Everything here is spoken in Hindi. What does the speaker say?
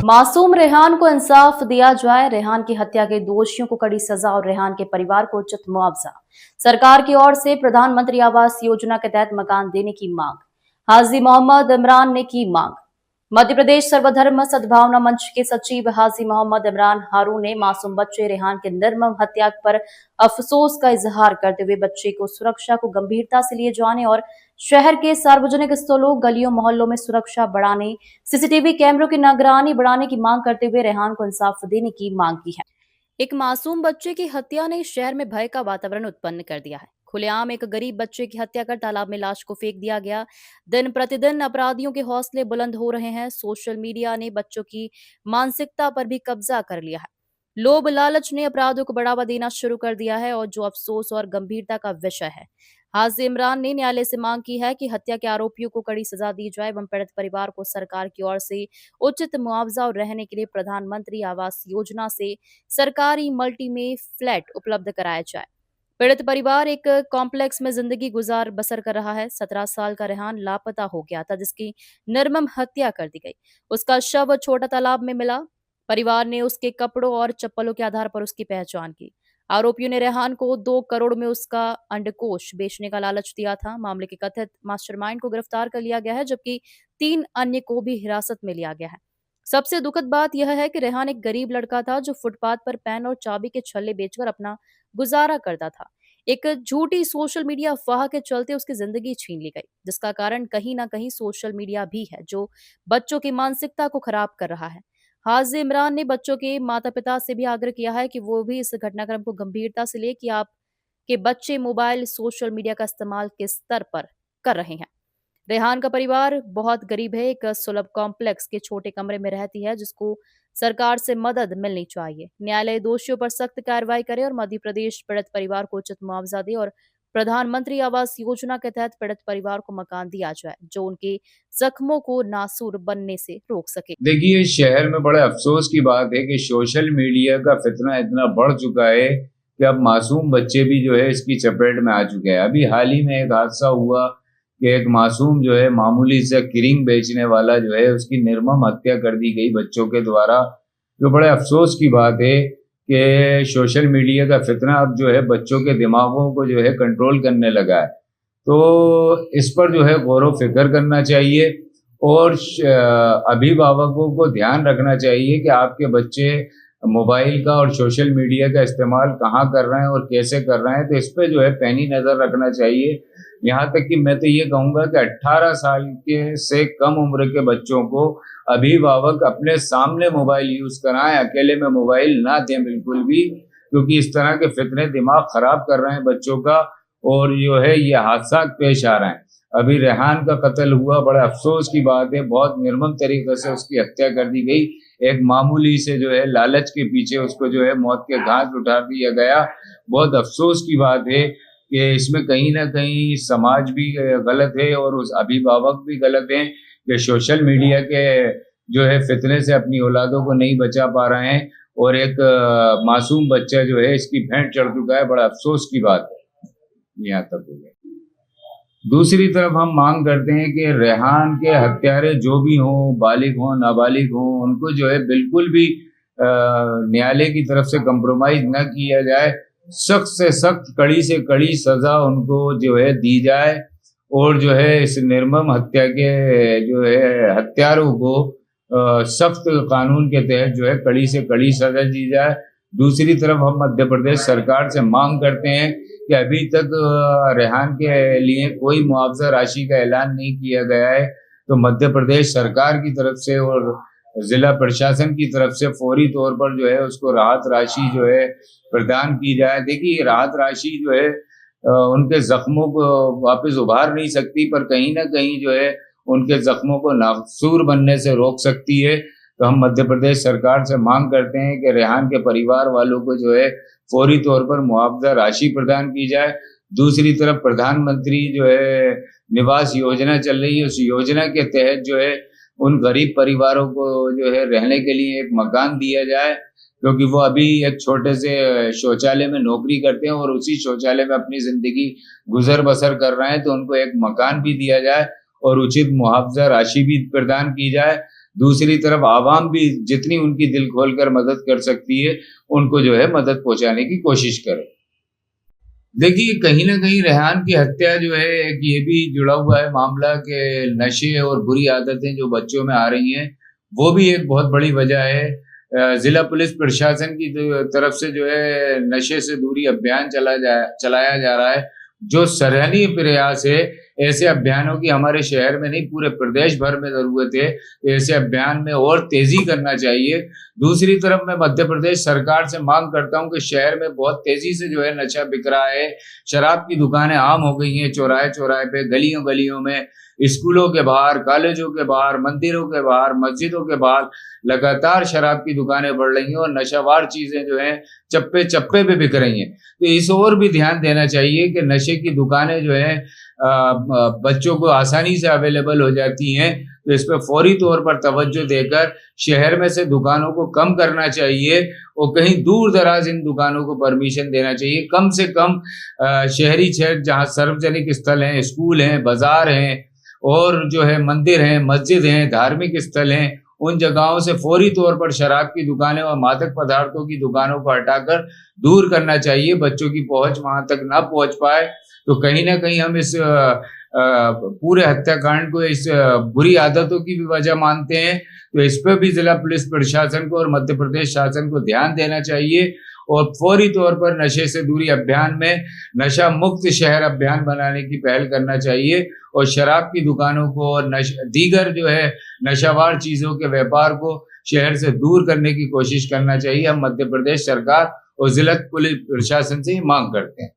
मासूम रेहान को इंसाफ दिया जाए। रेहान की हत्या के दोषियों को कड़ी सजा और रेहान के परिवार को उचित मुआवजा। सरकार की ओर से प्रधानमंत्री आवास योजना के तहत मकान देने की मांग। हाजी मोहम्मद इमरान ने की मांग। मध्य प्रदेश सर्वधर्म सद्भावना मंच के सचिव हाजी मोहम्मद इमरान हारून ने मासूम बच्चे रेहान के निर्मम हत्या पर अफसोस का इजहार करते हुए बच्चे को सुरक्षा को गंभीरता से लिए जाने और शहर के सार्वजनिक स्थलों, गलियों, मोहल्लों में सुरक्षा बढ़ाने, सीसीटीवी कैमरों की निगरानी बढ़ाने की मांग करते हुए रेहान को इंसाफ देने की मांग की है। एक मासूम बच्चे की हत्या ने शहर में भय का वातावरण उत्पन्न कर दिया है। खुलेआम एक गरीब बच्चे की हत्या कर तालाब में लाश को फेंक दिया गया। दिन प्रतिदिन अपराधियों के हौसले बुलंद हो रहे हैं। सोशल मीडिया ने बच्चों की मानसिकता पर भी कब्जा कर लिया है। लोभ लालच ने अपराधों को बढ़ावा देना शुरू कर दिया है और जो अफसोस और गंभीरता का विषय है। हाजी इमरान ने न्यायालय से मांग की है कि हत्या के आरोपियों को कड़ी सजा दी जाए एवं पीड़ित परिवार को सरकार की ओर से उचित मुआवजा और रहने के लिए प्रधानमंत्री आवास योजना से सरकारी मल्टी में फ्लैट उपलब्ध कराया जाए। पीड़ित परिवार एक कॉम्प्लेक्स में जिंदगी गुजार बसर कर रहा है। 17 साल का रेहान लापता हो गया था, जिसकी निर्मम हत्या कर दी गई। उसका शव छोटा तालाब में मिला। परिवार ने उसके कपड़ों और चप्पलों के आधार पर उसकी पहचान की। आरोपियों ने रेहान को 2 करोड़ में उसका अंडकोश बेचने का लालच दिया था। मामले के कथित मास्टरमाइंड को गिरफ्तार कर लिया गया है, जबकि 3 अन्य को भी हिरासत में लिया गया है। सबसे दुखद बात यह है कि रेहान एक गरीब लड़का था जो फुटपाथ पर पेन और चाबी के छल्ले बेचकर अपना गुजारा करता था। एक झूठी सोशल मीडिया अफवाह के चलते उसकी जिंदगी छीन ली गई, जिसका कारण कहीं ना कहीं सोशल मीडिया भी है, जो बच्चों की मानसिकता को खराब कर रहा है। हाजी इमरान ने बच्चों के माता पिता से भी आग्रह किया है कि वो भी इस घटनाक्रम को गंभीरता से ले कि आपके बच्चे मोबाइल, सोशल मीडिया का इस्तेमाल किस स्तर पर कर रहे हैं। रेहान का परिवार बहुत गरीब है। एक सुलभ कॉम्प्लेक्स के छोटे कमरे में रहती है, जिसको सरकार से मदद मिलनी चाहिए। न्यायालय दोषियों पर सख्त कार्रवाई करे और मध्य प्रदेश पीड़ित परिवार को उचित मुआवजा दे और प्रधानमंत्री आवास योजना के तहत पीड़ित परिवार को मकान दिया जाए, जो उनके जख्मों को नासूर बनने से रोक सके। देखिए, शहर में बड़े अफसोस की बात है कि सोशल मीडिया का फितना इतना बढ़ चुका है कि अब मासूम बच्चे भी जो है इसकी चपेट में आ चुके हैं। अभी हाल ही में एक हादसा हुआ कि एक मासूम जो है मामूली से किरिंग बेचने वाला जो है उसकी निर्मम हत्या कर दी गई बच्चों के द्वारा। जो बड़े अफसोस की बात है कि सोशल मीडिया का फितना अब जो है बच्चों के दिमागों को जो है कंट्रोल करने लगा है। तो इस पर जो है गौर व फिक्र करना चाहिए और अभिभावकों को ध्यान रखना चाहिए कि आपके बच्चे मोबाइल का और सोशल मीडिया का इस्तेमाल कहाँ कर रहे हैं और कैसे कर रहे हैं। तो इस पे जो है पैनी नज़र रखना चाहिए। यहाँ तक कि मैं तो ये कहूँगा कि 18 साल के से कम उम्र के बच्चों को अभिभावक अपने सामने मोबाइल यूज़ कराएं, अकेले में मोबाइल ना दें बिल्कुल भी, क्योंकि इस तरह के फितने दिमाग खराब कर रहे हैं बच्चों का और जो है ये हादसा पेश आ रहे हैं। अभी रेहान का कत्ल हुआ, बड़े अफसोस की बात है। बहुत निर्मम तरीके से उसकी हत्या कर दी गई। एक मामूली से जो है लालच के पीछे उसको जो है मौत के घाट उतार दिया गया। बहुत अफसोस की बात है कि इसमें कहीं ना कहीं समाज भी गलत है और उस अभिभावक भी गलत हैं कि सोशल मीडिया के जो है फितने से अपनी औलादों को नहीं बचा पा रहे हैं और एक मासूम बच्चा जो है इसकी भेंट चढ़ चुका है। बड़ा अफसोस की बात है। यहाँ तक हो गया। दूसरी तरफ हम मांग करते हैं कि रेहान के हत्यारे जो भी हों, बालिग हों, नाबालिग हों, उनको जो है बिल्कुल भी न्यायालय की तरफ से कंप्रोमाइज न किया जाए। सख्त से सख्त, कड़ी से कड़ी सजा उनको जो है दी जाए और जो है इस निर्मम हत्या के जो है हत्यारों को सख्त कानून के तहत जो है कड़ी से कड़ी सजा दी जाए। दूसरी तरफ हम मध्य प्रदेश सरकार से मांग करते हैं कि अभी तक रेहान के लिए कोई मुआवजा राशि का ऐलान नहीं किया गया है, तो मध्य प्रदेश सरकार की तरफ से और जिला प्रशासन की तरफ से फौरी तौर पर जो है उसको राहत राशि जो है प्रदान की जाए। देखिए, राहत राशि जो है उनके जख्मों को वापस उभार नहीं सकती, पर कहीं ना कहीं जो है उनके जख्मों को नासूर बनने से रोक सकती है। तो हम मध्य प्रदेश सरकार से मांग करते हैं कि रेहान के परिवार वालों को जो है फौरी तौर पर मुआवजा राशि प्रदान की जाए। दूसरी तरफ प्रधानमंत्री जो है निवास योजना चल रही है, उस योजना के तहत जो है उन गरीब परिवारों को जो है रहने के लिए एक मकान दिया जाए, क्योंकि वो अभी एक छोटे से शौचालय में नौकरी करते हैं और उसी शौचालय में अपनी जिंदगी गुजर बसर कर रहे हैं। तो उनको एक मकान भी दिया जाए और उचित मुआवजा राशि भी प्रदान की जाए। दूसरी तरफ आवाम भी जितनी उनकी दिल खोलकर मदद कर सकती है उनको जो है मदद पहुंचाने की कोशिश करे। देखिए, कहीं ना कहीं रेहान की हत्या जो है एक ये भी जुड़ा हुआ है मामला के नशे और बुरी आदतें जो बच्चों में आ रही हैं, वो भी एक बहुत बड़ी वजह है। जिला पुलिस प्रशासन की तरफ से जो है नशे से दूरी अभियान चलाया जा रहा है, जो सराहनीय प्रयास है। ऐसे अभियानों की हमारे शहर में नहीं पूरे प्रदेश भर में जरूरत है। ऐसे अभियान में और तेजी करना चाहिए। दूसरी तरफ मैं मध्य प्रदेश सरकार से मांग करता हूं कि शहर में बहुत तेजी से जो है नशा बिक रहा है। शराब की दुकानें आम हो गई हैं, चौराहे चौराहे पे, गलियों गलियों में, स्कूलों के बाहर, कॉलेजों के बाहर, मंदिरों के बाहर, मस्जिदों के बाहर लगातार शराब की दुकानें बढ़ रही हैं और नशावार चीजें जो हैं चप्पे चप्पे पे बिक रही हैं। तो इस ओर भी ध्यान देना चाहिए कि नशे की दुकानें जो है बच्चों को आसानी से अवेलेबल हो जाती हैं, तो इस पर फौरी तौर पर तवज्जो देकर शहर में से दुकानों को कम करना चाहिए और कहीं दूर दराज इन दुकानों को परमिशन देना चाहिए। कम से कम शहरी क्षेत्र जहाँ सार्वजनिक स्थल हैं, स्कूल हैं, बाजार हैं और जो है मंदिर हैं, मस्जिद हैं, धार्मिक स्थल हैं, उन जगहों से फौरी तौर पर शराब की दुकानें और मादक पदार्थों की दुकानों को हटाकर दूर करना चाहिए। बच्चों की पहुंच वहां तक ना पहुंच पाए, तो कहीं ना कहीं हम इस पूरे हत्याकांड को इस बुरी आदतों की भी वजह मानते हैं। तो इस पर भी जिला पुलिस प्रशासन को और मध्य प्रदेश शासन को ध्यान देना चाहिए और फौरी तौर पर नशे से दूरी अभियान में नशा मुक्त शहर अभियान बनाने की पहल करना चाहिए और शराब की दुकानों को और दीगर जो है नशावार चीजों के व्यापार को शहर से दूर करने की कोशिश करना चाहिए। हम मध्य प्रदेश सरकार और जिला पुलिस प्रशासन से ही मांग करते हैं।